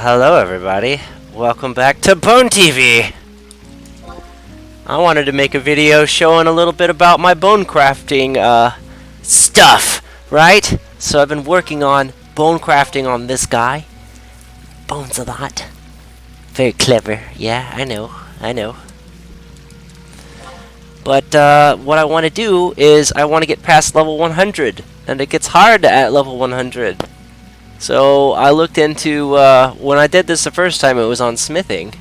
Hello everybody. Welcome back to BwnTV. I wanted to make a video showing a little bit about my bone crafting stuff, right? So I've been working on bone crafting on this guy. Bones a lot. Very clever. Yeah, I know. But what I want to do is I want to get past level 100, and it gets hard at level 100. So I looked into, when I did this the first time, it was on smithing,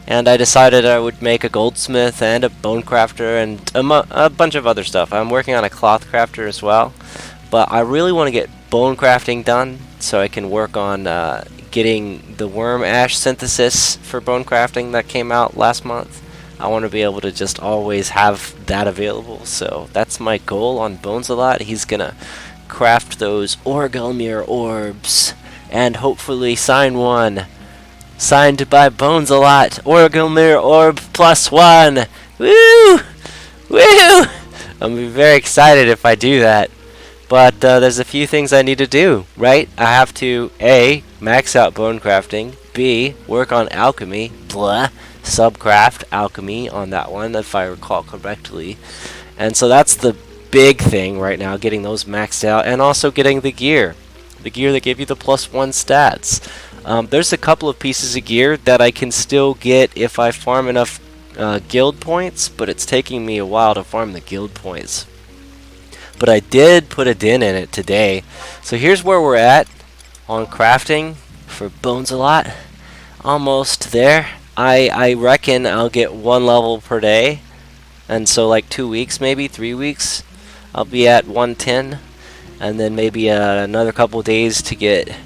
and I decided I would make a goldsmith and a bone crafter and a bunch of other stuff. I'm working on a cloth crafter as well, but I really want to get bone crafting done so I can work on getting the worm ash synthesis for bone crafting that came out last month. I want to be able to just always have that available, so that's my goal on Bones a Lot. He's gonna craft those Orgelmir orbs and hopefully sign one. Signed by Bones a Lot. Orgelmir orb +1. Woo! Woo! I'm gonna be very excited if I do that. But there's a few things I need to do, right? I have to A, max out bone crafting, B, work on alchemy, blah, subcraft alchemy on that one if I recall correctly. And so that's the big thing right now, getting those maxed out, and also getting the gear that give you the +1 stats. There's a couple of pieces of gear that I can still get if I farm enough guild points, but it's taking me a while to farm the guild points. But I did put a din in it today. So here's where we're at on crafting for Bones a Lot. Almost there. I reckon I'll get 1 level per day, and so like 2 weeks, maybe 3 weeks, I'll be at 110, and then maybe another couple days to get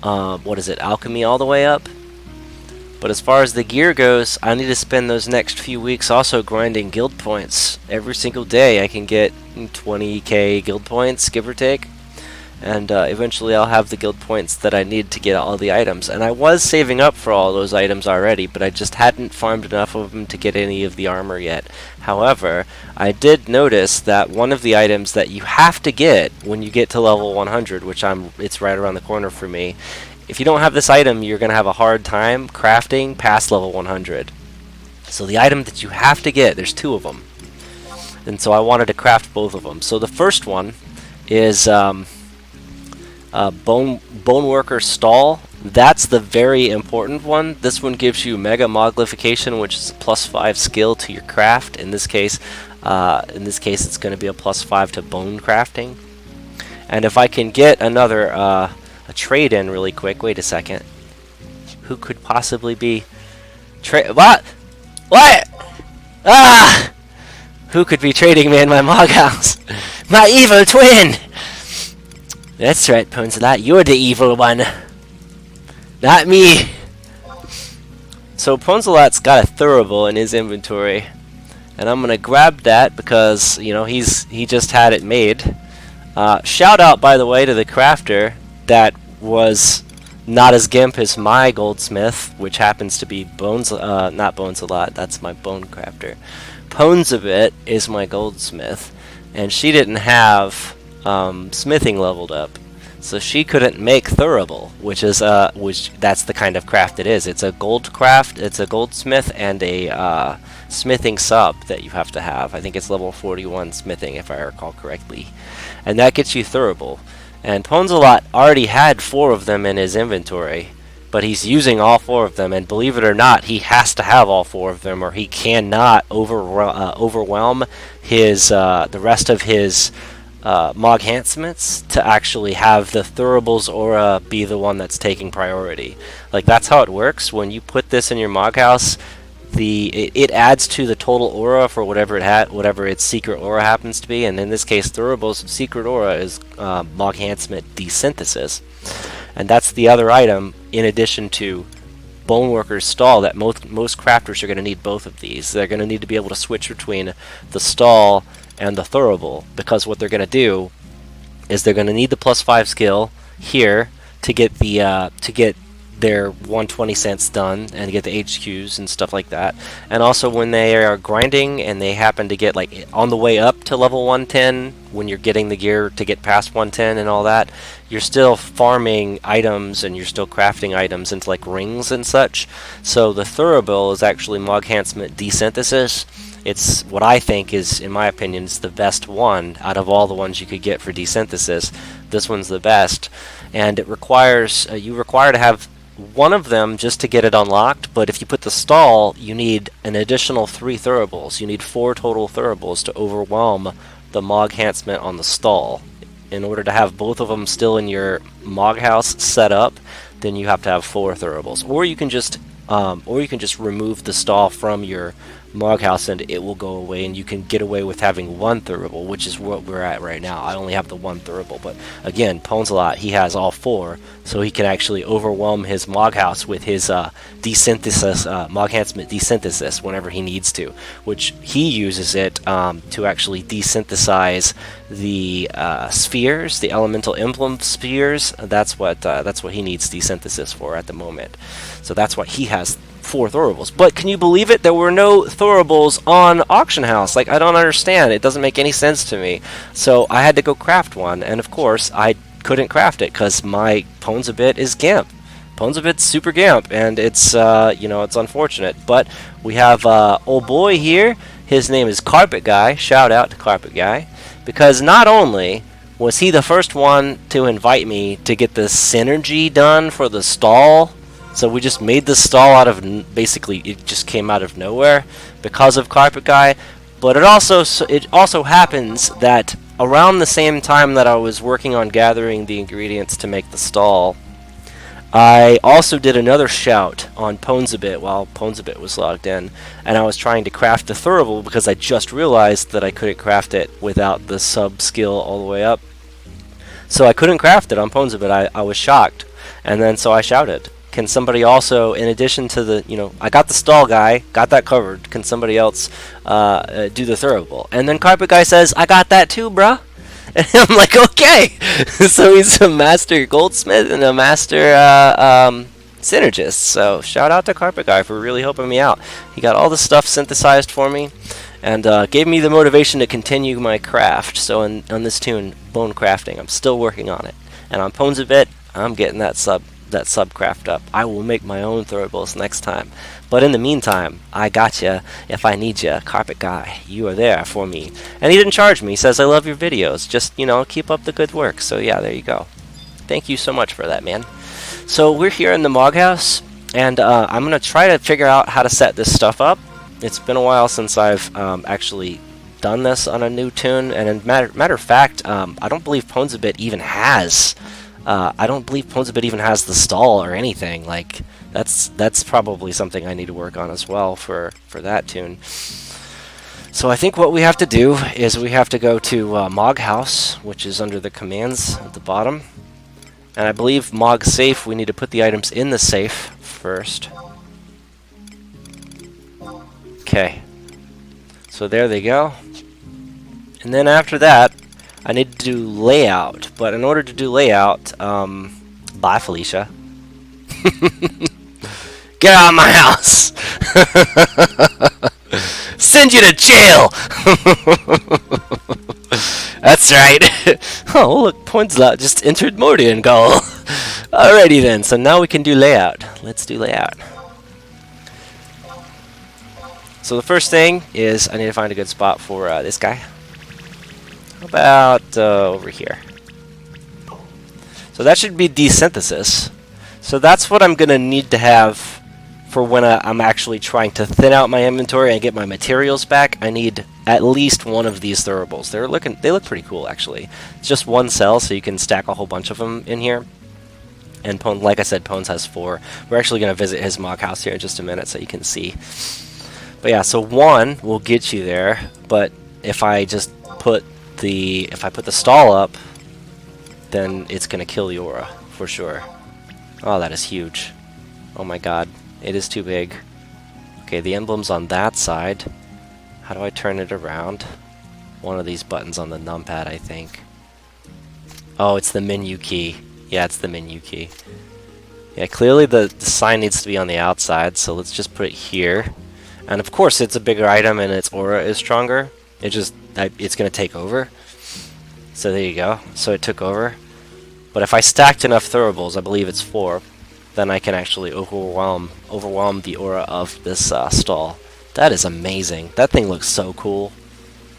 alchemy all the way up. But as far as the gear goes, I need to spend those next few weeks also grinding guild points. Every single day I can get 20k guild points, give or take, and eventually I'll have the guild points that I need to get all the items. And I was saving up for all those items already, but I just hadn't farmed enough of them to get any of the armor yet. However, I did notice that one of the items that you have to get when you get to level 100, which it's right around the corner for me, if you don't have this item, you're going to have a hard time crafting past level 100. So the item that you have to get, there's 2 of them. And so I wanted to craft both of them. So the first one is Boneworker Stall. That's the very important one. This one gives you Mega Moglification, which is a +5 skill to your craft. In this case, it's going to be a +5 to bone crafting. And if I can get another a trade in really quick. Wait a second. Who could possibly be what? Ah! Who could be trading me in my mog house? My evil twin! That's right, Bones a Lot. You're the evil one. Not me. So Bones a Lot's got a Thurible in his inventory, and I'm gonna grab that because he just had it made. Shout out, by the way, to the crafter that was not as gimp as my goldsmith, which happens to be not Bones a Lot. That's my bone crafter. Bones of It is my goldsmith, and she didn't have smithing leveled up, so she couldn't make Thurible, which that's the kind of craft it is. It's a gold craft. It's a goldsmith and a smithing sub that you have to have. I think it's level 41 smithing, if I recall correctly, and that gets you Thurible. And Bones a Lot already had 4 of them in his inventory, but he's using all 4 of them, and believe it or not, he has to have all 4 of them, or he cannot overwhelm his the rest of his Mog Handsmiths to actually have the Thurible's aura be the one that's taking priority. Like, that's how it works. When you put this in your Mog House, it adds to the total aura for whatever its secret aura happens to be, and in this case Thurible's secret aura is Mog Handsmith Desynthesis. And that's the other item in addition to Boneworker's Stall that most crafters are going to need both of these. They're going to need to be able to switch between the Stall and the Thurible, because what they're going to do is they're going to need the +5 skill here to get their 120 cents done and get the HQs and stuff like that. And also when they are grinding and they happen to get like on the way up to level 110 when you're getting the gear to get past 110 and all that, you're still farming items and you're still crafting items into like rings and such. So the Thurible is actually Mog Enhancement Desynthesis. It's what I think is, in my opinion, is the best one out of all the ones you could get for desynthesis. This one's the best, and it requires you require to have one of them just to get it unlocked. But if you put the stall, you need an additional 3 Thuribles. You need 4 total Thuribles to overwhelm the Mog Enhancement on the stall. In order to have both of them still in your Mog house set up, then you have to have 4 Thuribles, or you can just remove the stall from your Mog house and it will go away, and you can get away with having 1 Thurible, which is what we're at right now. I only have the 1 Thurible, but again, Ponzelot, he has all 4, so he can actually overwhelm his Mog house with his desynthesis, Mog Enhancement Desynthesis whenever he needs to, which he uses it to actually desynthesize the spheres, the elemental emblem spheres. That's what he needs desynthesis for at the moment. So that's why he has 4 Thuribles. But can you believe it? There were no Thuribles on Auction House. Like, I don't understand. It doesn't make any sense to me. So I had to go craft one, and of course I couldn't craft it because my Ponzabit is Gimp. Ponzabit's super Gimp, and it's it's unfortunate. But we have old boy here. His name is Carpet Guy. Shout out to Carpet Guy, because not only was he the first one to invite me to get the synergy done for the stall. So we just made the stall out of, basically, it just came out of nowhere because of Carpet Guy. But it also happens that around the same time that I was working on gathering the ingredients to make the stall, I also did another shout on Ponzabit while Ponzabit was logged in, and I was trying to craft the Thurible because I just realized that I couldn't craft it without the sub skill all the way up. So I couldn't craft it on Ponzabit. I was shocked, and then so I shouted, can somebody also, in addition to the, I got the stall guy, got that covered, can somebody else do the Thurible? And then Carpet Guy says, I got that too, bruh. And I'm like, okay. So he's a master goldsmith and a master synergist. So shout out to Carpet Guy for really helping me out. He got all the stuff synthesized for me and gave me the motivation to continue my craft. So on this tune, Bonecrafting, I'm still working on it. And on Ponzabit, I'm getting that sub craft up. I will make my own Thuribles next time. But in the meantime, I got you if I need you. Carpet Guy, you are there for me. And he didn't charge me. He says, I love your videos. Just, keep up the good work. So yeah, there you go. Thank you so much for that, man. So we're here in the Mog house, and I'm going to try to figure out how to set this stuff up. It's been a while since I've actually done this on a new tune, and in matter of fact, I don't believe Ponzabit even has the stall or anything. Like, that's probably something I need to work on as well for that tune. So I think what we have to do is we have to go to Mog House, which is under the commands at the bottom. And I believe Mog Safe, we need to put the items in the safe first. Okay. So there they go. And then after that, I need to do layout, but in order to do layout, bye Felicia. Get out of my house! Send you to jail! That's right. Oh, look, Ponzelot just entered Mordian Goal. Alrighty then, so now we can do layout. Let's do layout. So the first thing is I need to find a good spot for this guy. How about over here? So that should be desynthesis. So that's what I'm going to need to have for when I'm actually trying to thin out my inventory and get my materials back. I need at least one of these Thuribles. They look pretty cool, actually. It's just one cell, so you can stack a whole bunch of them in here. And like I said, Pones has 4. We're actually going to visit his Mog house here in just a minute so you can see. But yeah, so 1 will get you there, but if I just put the stall up, then it's gonna kill the aura for sure. Oh, that is huge. Oh my god, it is too big. Okay, the emblem's on that side. How do I turn it around? One of these buttons on the numpad, I think. Oh, it's the menu key. Yeah, it's the menu key. Yeah, clearly the sign needs to be on the outside, so let's just put it here. And of course, it's a bigger item and its aura is stronger. It's going to take over. So there you go. So it took over. But if I stacked enough throwables, I believe it's 4, then I can actually overwhelm the aura of this stall. That is amazing. That thing looks so cool.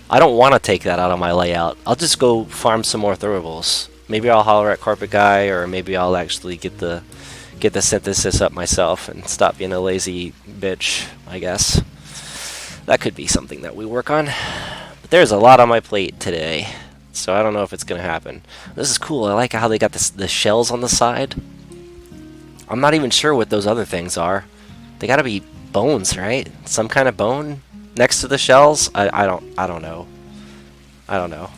I don't want to take that out of my layout. I'll just go farm some more throwables. Maybe I'll holler at Carpet Guy, or maybe I'll actually get the synthesis up myself and stop being a lazy bitch, I guess. That could be something that we work on. But there's a lot on my plate today, so I don't know if it's going to happen. This is cool. I like how they got the shells on the side. I'm not even sure what those other things are. They gotta be bones, right? Some kind of bone next to the shells? I don't know. I don't know.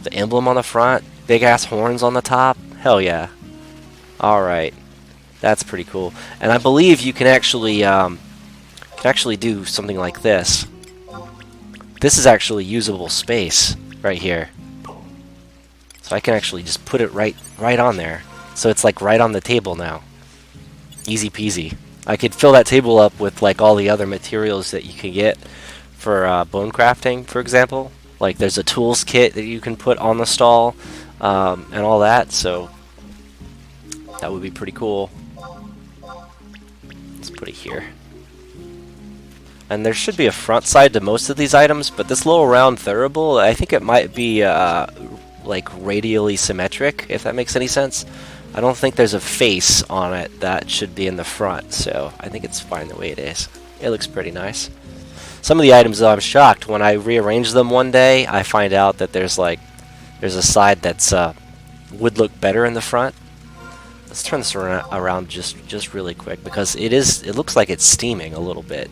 The emblem on the front, big ass horns on the top. Hell yeah. Alright. That's pretty cool. And I believe you can actually do something like this. This is actually usable space right here. So I can actually just put it right on there. So it's like right on the table now. Easy peasy. I could fill that table up with like all the other materials that you can get for Bonecrafting, for example. Like there's a tools kit that you can put on the stall and all that, so that would be pretty cool. Let's put it here. And there should be a front side to most of these items, but this little round thurible, I think it might be like radially symmetric, if that makes any sense. I don't think there's a face on it that should be in the front, so I think it's fine the way it is. It looks pretty nice. Some of the items, though, I'm shocked. When I rearrange them one day, I find out that there's a side that's would look better in the front. Let's turn this around just really quick, because it looks like it's steaming a little bit.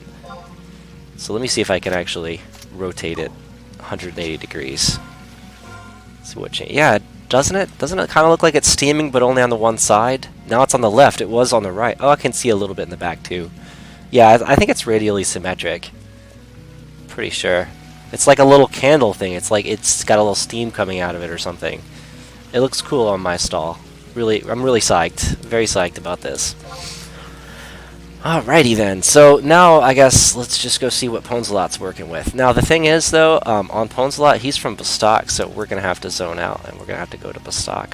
So let me see if I can actually rotate it 180 degrees. See what change. Yeah. Doesn't it kind of look like it's steaming, but only on the one side? Now it's on the left. It was on the right. Oh, I can see a little bit in the back, too. Yeah, I think it's radially symmetric. Pretty sure. It's like a little candle thing. It's like it's got a little steam coming out of it or something. It looks cool on my stall. I'm really psyched. Very psyched about this. Alrighty then, so now I guess let's just go see what Ponzelot's working with. Now the thing is though, on Ponzelot, he's from Bastok, so we're going to have to zone out and we're going to have to go to Bastok.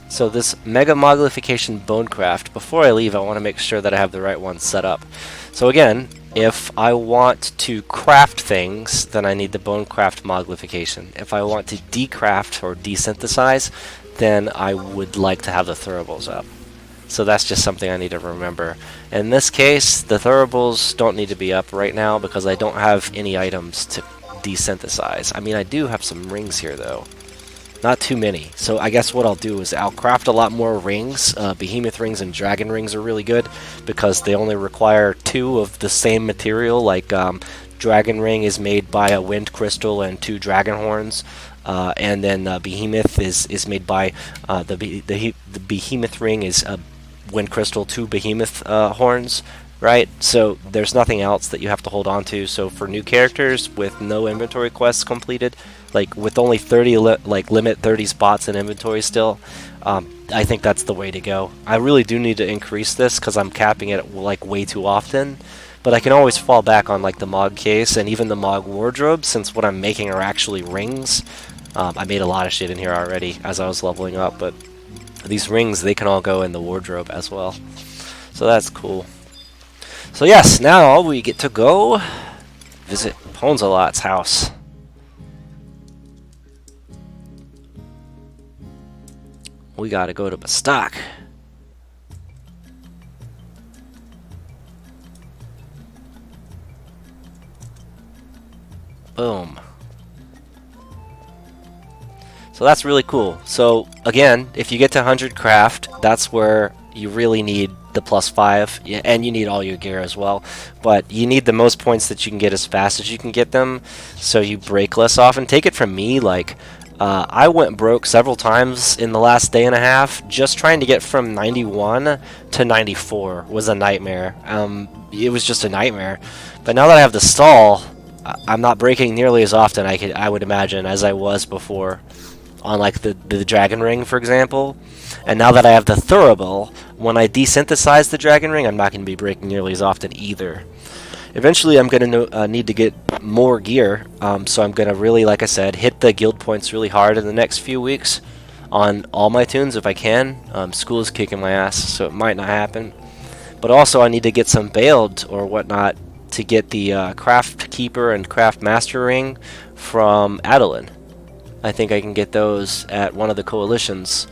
So this Mega Moglification Bonecraft, before I leave I want to make sure that I have the right one set up. So again, if I want to craft things, then I need the Bonecraft Moglification. If I want to decraft or desynthesize, then I would like to have the thuribles up. So that's just something I need to remember. In this case, the thuribles don't need to be up right now because I don't have any items to desynthesize. I mean, I do have some rings here though. Not too many. So I guess what I'll do is I'll craft a lot more rings. Behemoth rings and dragon rings are really good because they only require 2 of the same material. Like dragon ring is made by a wind crystal and 2 dragon horns. And then behemoth is made by the behemoth ring is a wind crystal, 2 behemoth horns, right? So there's nothing else that you have to hold on to. So for new characters with no inventory quests completed, like with only 30 limit 30 spots in inventory still, I think that's the way to go. I really do need to increase this because I'm capping it like way too often. But I can always fall back on like the Mog case and even the Mog wardrobe, since what I'm making are actually rings. I made a lot of shit in here already as I was leveling up, but these rings, they can all go in the wardrobe as well. So that's cool. So yes, now we get to go visit Ponzelot's house. We gotta go to Bastok. Boom. So that's really cool. So again, if you get to 100 craft, that's where you really need the +5, and you need all your gear as well. But you need the most points that you can get as fast as you can get them, so you break less often. Take it from me, like I went broke several times in the last day and a half just trying to get from 91 to 94 was a nightmare. It was just a nightmare. But now that I have the stall, I'm not breaking nearly as often I would imagine as I was before on like the dragon ring, for example. And now that I have the thurible, when I desynthesize the dragon ring, I'm not going to be breaking nearly as often either. Eventually, I'm going to need to get more gear, so I'm going to really, like I said, hit the guild points really hard in the next few weeks on all my tunes if I can. School is kicking my ass, so it might not happen. But also, I need to get some bailed or whatnot to get the Craft Keeper and Craft Master Ring from Adeline. I think I can get those at one of the coalitions,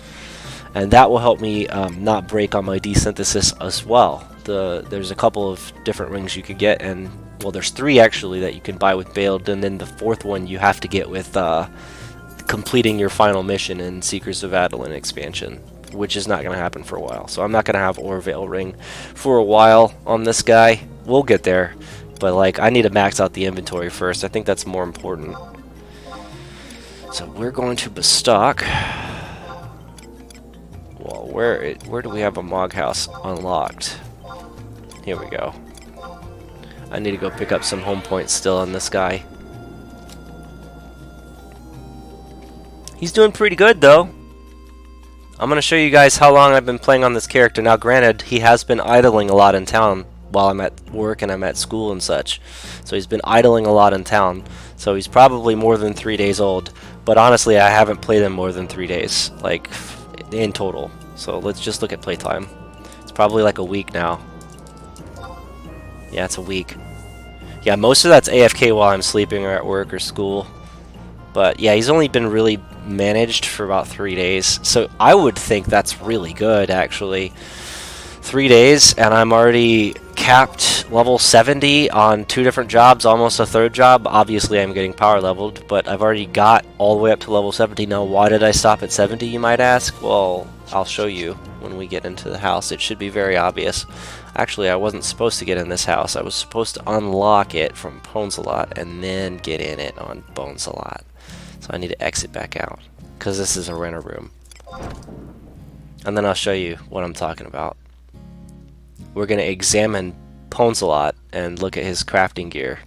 and that will help me not break on my desynthesis as well. There's a couple of different rings you could get, and well, there's 3 actually that you can buy with bailed, and then the 4th one you have to get with completing your final mission in Seekers of Adeline expansion, which is not going to happen for a while. So I'm not going to have Orvale ring for a while on this guy. We'll get there, but like I need to max out the inventory first. I think that's more important. So we're going to bestock. Well, where do we have a Mog House unlocked? Here we go. I need to go pick up some home points still on this guy. He's doing pretty good though. I'm going to show you guys how long I've been playing on this character. Now granted, he has been idling a lot in town while I'm at work and I'm at school and such. So he's been idling a lot in town. So he's probably more than 3 days old. But honestly, I haven't played him more than 3 days, like in total. So let's just look at playtime. It's probably like a week now. Yeah, it's a week. Yeah, most of that's AFK while I'm sleeping or at work or school. But yeah, he's only been really managed for about 3 days. So I would think that's really good, actually. 3 days, and I'm already capped level 70 on 2 different jobs, almost a 3rd job. Obviously, I'm getting power leveled, but I've already got all the way up to level 70. Now, why did I stop at 70, you might ask? Well, I'll show you when we get into the house. It should be very obvious. Actually, I wasn't supposed to get in this house. I was supposed to unlock it from Bonesalot and then get in it on Bonesalot. So I need to exit back out, because this is a renter room. And then I'll show you what I'm talking about. We're going to examine Bonesalot and look at his crafting gear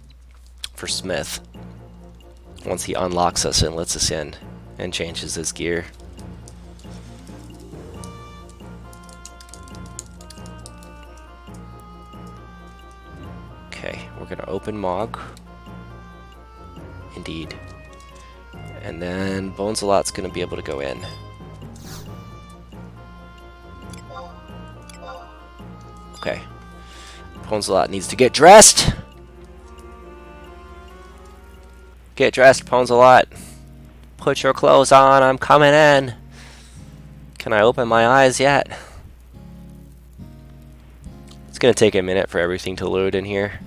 for Smith once he unlocks us and lets us in and changes his gear. Okay, we're going to open Mog. Indeed. And then Bonesalot's going to be able to go in. Okay. Bonesalot needs to get dressed! Get dressed, Bonesalot. Put your clothes on, I'm coming in. Can I open my eyes yet? It's going to take a minute for everything to load in here.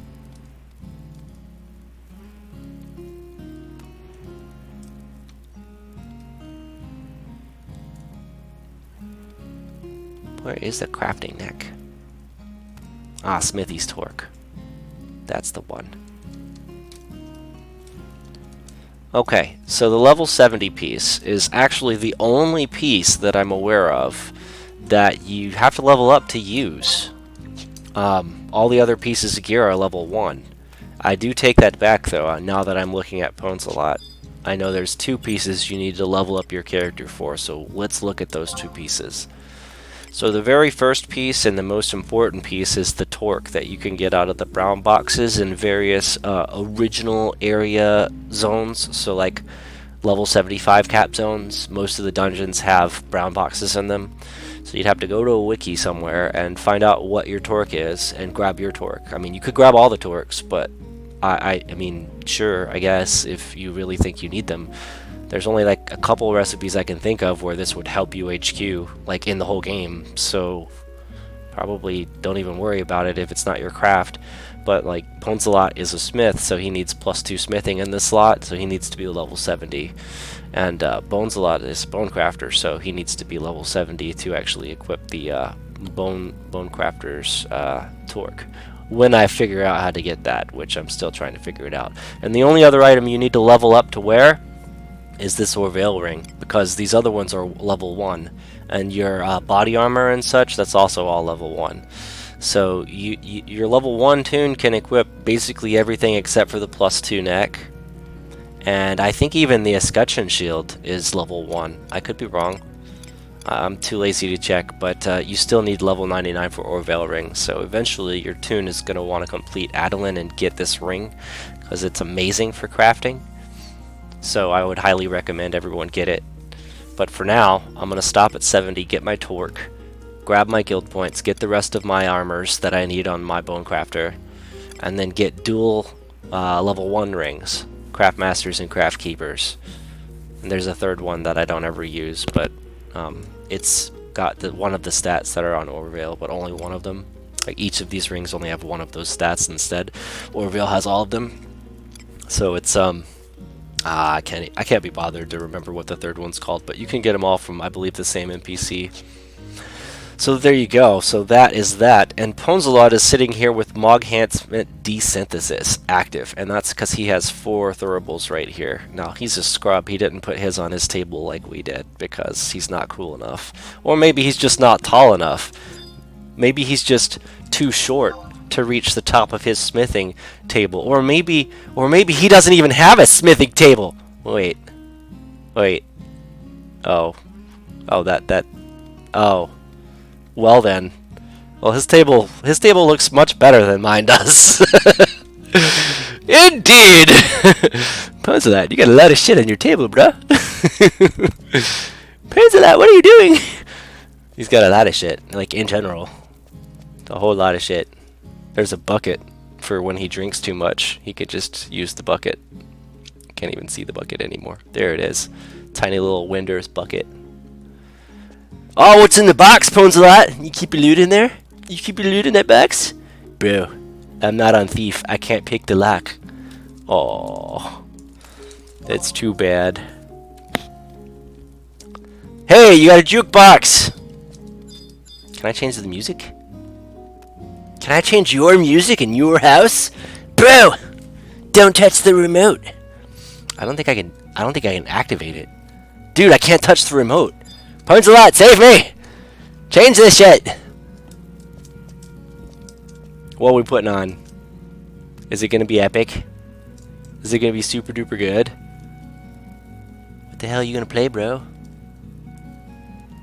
Where is the crafting neck? Ah, Smithy's Torque. That's the one. Okay, so the level 70 piece is actually the only piece that I'm aware of that you have to level up to use. All the other pieces of gear are level 1. I do take that back though, now that I'm looking at Bonesalot. I know there's 2 pieces you need to level up your character for, so let's look at those 2 pieces. So the very first piece and the most important piece is the torque that you can get out of the brown boxes in various original area zones. So like level 75 cap zones, most of the dungeons have brown boxes in them. So you'd have to go to a wiki somewhere and find out what your torque is and grab your torque. I mean, you could grab all the torques, but I mean, sure, I guess, if you really think you need them. There's only like a couple recipes I can think of where this would help you HQ, like in the whole game, so probably don't even worry about it if it's not your craft. But like Bonesalot is a smith, so he needs +2 smithing in this slot, so he needs to be level 70. And Bonesalot is Bonecrafter, so he needs to be level 70 to actually equip the Bonecrafter's torque. When I figure out how to get that, which I'm still trying to figure it out. And the only other item you need to level up to wear is this Orvale ring, because these other ones are level 1, and your body armor and such, that's also all level 1. So your level 1 tune can equip basically everything except for the +2 neck, and I think even the escutcheon shield is level 1. I could be wrong. I'm too lazy to check, but you still need level 99 for Orville ring, so eventually your toon is going to want to complete Adeline and get this ring, because it's amazing for crafting. So I would highly recommend everyone get it. But for now, I'm going to stop at 70, get my torque, grab my guild points, get the rest of my armors that I need on my Bonecrafter, and then get dual level 1 rings, Craft Masters and Craft Keepers. And there's a third one that I don't ever use, but it's got one of the stats that are on Orville, but only one of them. Like each of these rings only have one of those stats instead. Orville has all of them. So it's I can't be bothered to remember what the third one's called, but you can get them all from, I believe, the same NPC. So there you go. So that is that. And Ponzalot is sitting here with Mog Enhancement Desynthesis active, and that's because he has 4 throwables right here. Now, he's a scrub. He didn't put his on his table like we did because he's not cool enough. Or maybe he's just not tall enough. Maybe he's just too short to reach the top of his smithing table. Or maybe he doesn't even have a smithing table. Wait. Oh, well then. Well, his table looks much better than mine does. Indeed. Ponzalot, you got a lot of shit on your table, bruh. Ponzalot, what are you doing? He's got a lot of shit, like in general. A whole lot of shit. There's a bucket for when he drinks too much. He could just use the bucket. Can't even see the bucket anymore. There it is. Tiny little Winders bucket. Oh, what's in the box, Ponzalot? You keep your loot in there? You keep your loot in that box? Bro, I'm not on thief. I can't pick the lock. Oh, that's too bad. Hey, you got a jukebox! Can I change the music? Can I change your music in your house? Bro! Don't touch the remote. I don't think I can activate it. Dude, I can't touch the remote. Ponzalot, save me! Change this shit! What are we putting on? Is it gonna be epic? Is it gonna be super duper good? What the hell are you gonna play, bro?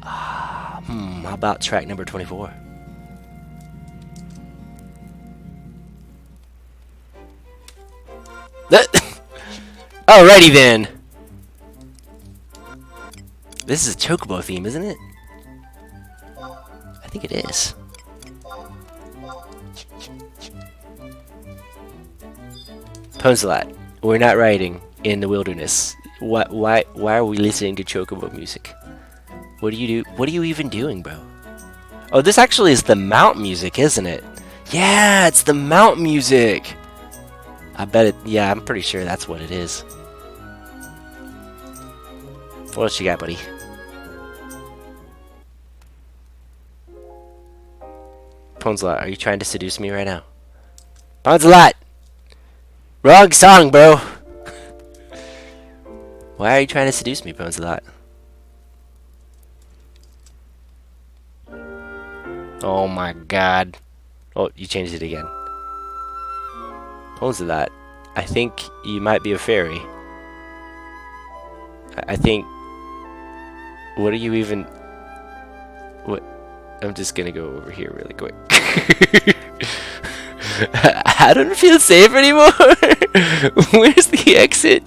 How about track number 24? Alrighty then! This is a Chocobo theme, isn't it? I think it is. Ponzalot, we're not riding in the wilderness. Why are we listening to Chocobo music? What do you do? What are you even doing, bro? Oh, this actually is the mount music, isn't it? Yeah, it's the mount music. I bet it. Yeah, I'm pretty sure that's what it is. What else you got, buddy? Ponzalot, are you trying to seduce me right now? Ponzalot! Wrong song, bro! Why are you trying to seduce me, Ponzalot? Oh my god. Oh, you changed it again. Ponzalot, I think you might be a fairy. I think... What are you even... What? I'm just gonna go over here really quick. I don't feel safe anymore. Where's the exit?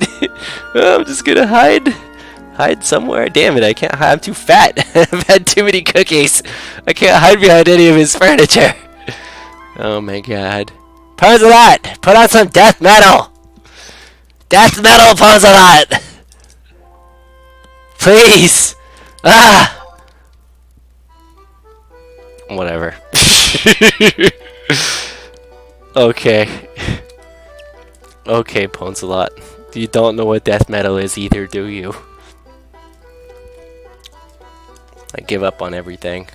Oh, I'm just gonna hide somewhere. Damn it, I can't hide. I'm too fat. I've had too many cookies. I can't hide behind any of his furniture. Oh my god. Ponzalot, put on some death metal. Death metal, Ponzalot. Please. Ah. Whatever. Okay. Okay, Ponzalot. You don't know what death metal is either, do you? I give up on everything.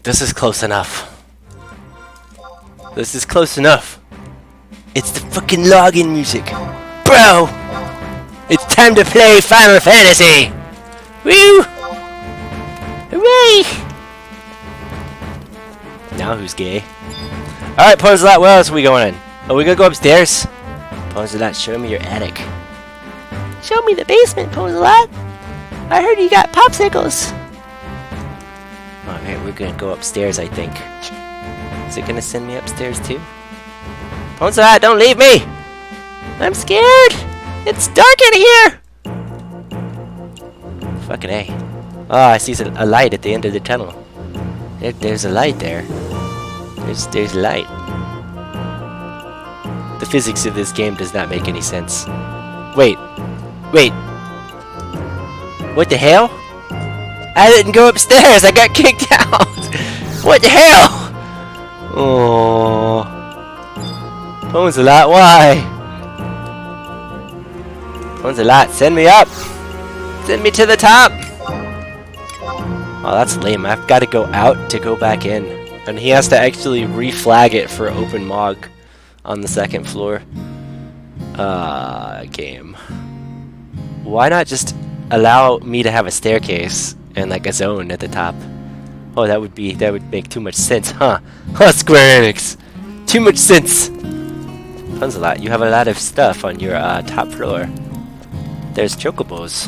This is close enough. This is close enough. It's the fucking login music. Bro! It's time to play Final Fantasy! Woo! Hooray! Now who's gay? Alright, Ponzalot, where else are we going in? Are we gonna go upstairs? Ponzalot, show me your attic. Show me the basement, Pose-a-Lot. I heard you got popsicles. Alright, we're gonna go upstairs, I think. Is it gonna send me upstairs too? Pose-a-Lot, don't leave me! I'm scared! It's dark in here! Fucking A. Oh, I see a light at the end of the tunnel. There's a light there. There's light. The physics of this game does not make any sense. Wait. What the hell? I didn't go upstairs. I got kicked out. What the hell? Oh. Pose-a-Lot, why? Pose-a-Lot, send me up. Send me to the top. Oh, that's lame. I've got to go out to go back in. And he has to actually reflag it for open mog on the second floor. Game. Why not just allow me to have a staircase and like a zone at the top? Oh, that would make too much sense, huh? Huh, Square Enix. Too much sense. Pose-a-Lot, you have a lot of stuff on your top floor. There's chocobos,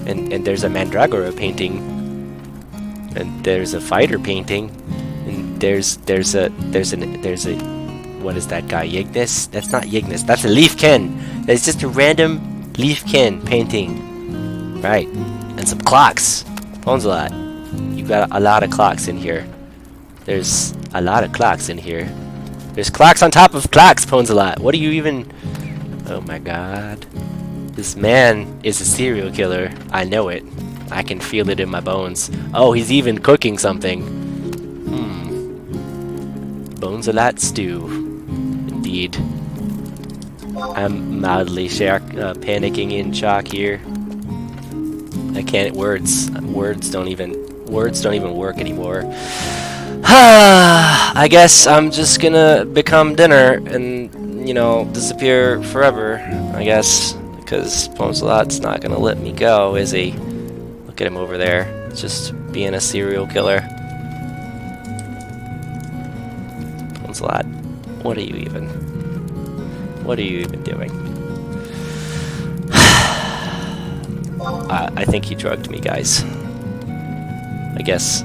and there's a Mandragora painting, and there's a fighter painting, and there's a what is that guy? Yignis? That's not Yignis. That's a Leafkin. That's just a random Leafkin painting. Right. And some clocks. Pose-a-Lot, you got a lot of clocks in here. There's a lot of clocks in here. There's clocks on top of clocks, Pose-a-Lot. What do you even... Oh my god. This man is a serial killer. I know it. I can feel it in my bones. Oh, he's even cooking something. Pose-a-Lot stew. Indeed. I'm mildly panicking in shock here. I can't. Words don't even work anymore. I guess I'm just gonna become dinner and, you know, disappear forever, I guess, because Pose-a-Lot's not gonna let me go, is he? Look at him over there, just being a serial killer. Pose-a-Lot, what are you even doing? I think he drugged me, guys. I guess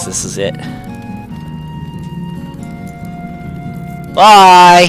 this is it. Bye!